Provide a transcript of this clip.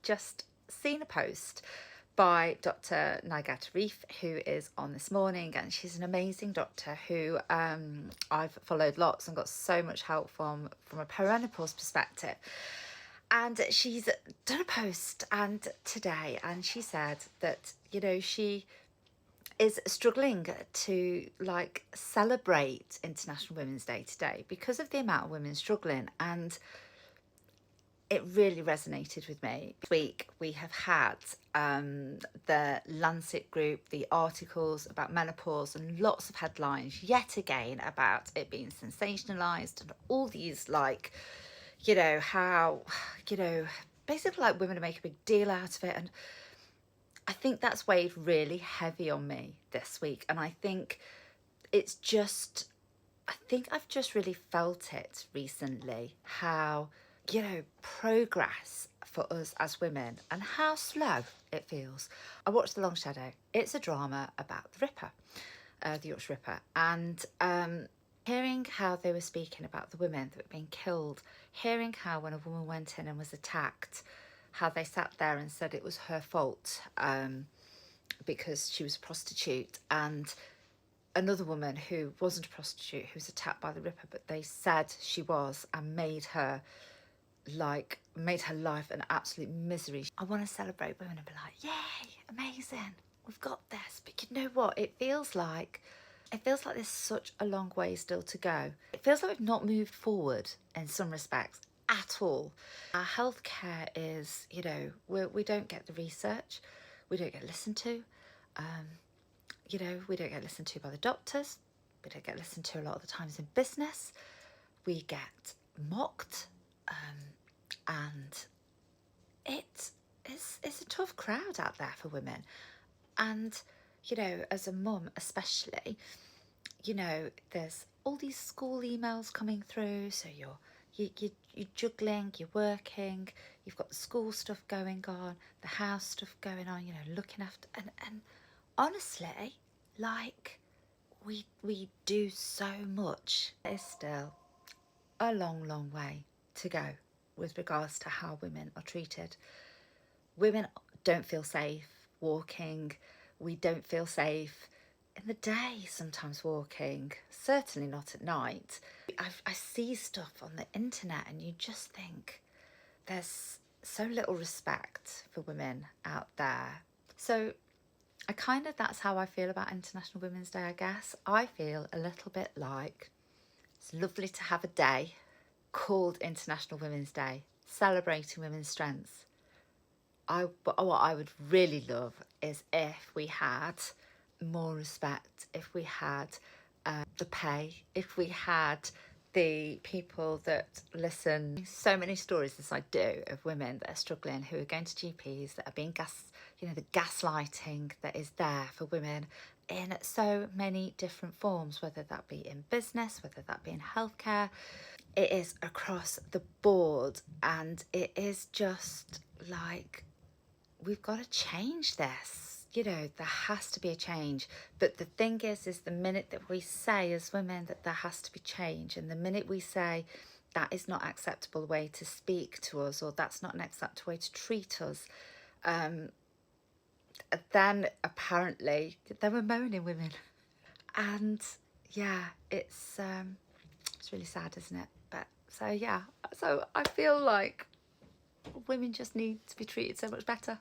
just seen a post by Dr. Naigat Reef, who is on This Morning, and she's an amazing doctor who I've followed lots and got so much help from a perimenopause perspective. And she's done a post today, and she said that, you know, she is struggling to like celebrate International Women's Day today because of the amount of women struggling, and it really resonated with me. This week we have had the Lancet group, the articles about menopause, and lots of headlines yet again about it being sensationalized, and all these like, you know, how, you know, basically like women make a big deal out of it. And I think that's weighed really heavy on me this week. And I think it's just, I think I've just really felt it recently, how, you know, progress for us as women and how slow it feels. I watched The Long Shadow. It's a drama about the Ripper, the Yorkshire Ripper, and hearing how they were speaking about the women that were being killed, hearing how when a woman went in and was attacked, how they sat there and said it was her fault because she was a prostitute, and another woman who wasn't a prostitute who was attacked by the Ripper, but they said she was, and made her life an absolute misery. I want to celebrate women and be like, yay, amazing, we've got this. But you know what, it feels like there's such a long way still to go. It feels like we've not moved forward in some respects at all. Our healthcare is, you know, we don't get the research, we don't get listened to, you know, we don't get listened to by the doctors, we don't get listened to a lot of the times in business, we get mocked, and it's a tough crowd out there for women. And, you know, as a mum especially, you know, there's all these school emails coming through, so you're juggling, you're working, you've got the school stuff going on, the house stuff going on, you know, looking after, and honestly, like, we do so much. There's still a long way to go with regards to how women are treated. Women don't feel safe walking. We don't feel safe in the day sometimes walking, certainly not at night. I see stuff on the internet and you just think there's so little respect for women out there. So that's how I feel about International Women's Day, I guess. I feel a little bit like it's lovely to have a day called International Women's Day, celebrating women's strengths. But what I would really love is if we had more respect, if we had the pay, if we had the people that listen. So many stories as I do of women that are struggling, who are going to GPs, that are being the gaslighting that is there for women in so many different forms, whether that be in business, whether that be in healthcare. It is across the board, and it is just like, we've got to change this. You know, there has to be a change. But the thing is the minute that we say as women that there has to be change, and the minute we say that is not acceptable way to speak to us, or that's not an acceptable way to treat us, then apparently we're moaning women. And yeah, it's really sad, isn't it? But so yeah, so I feel like women just need to be treated so much better.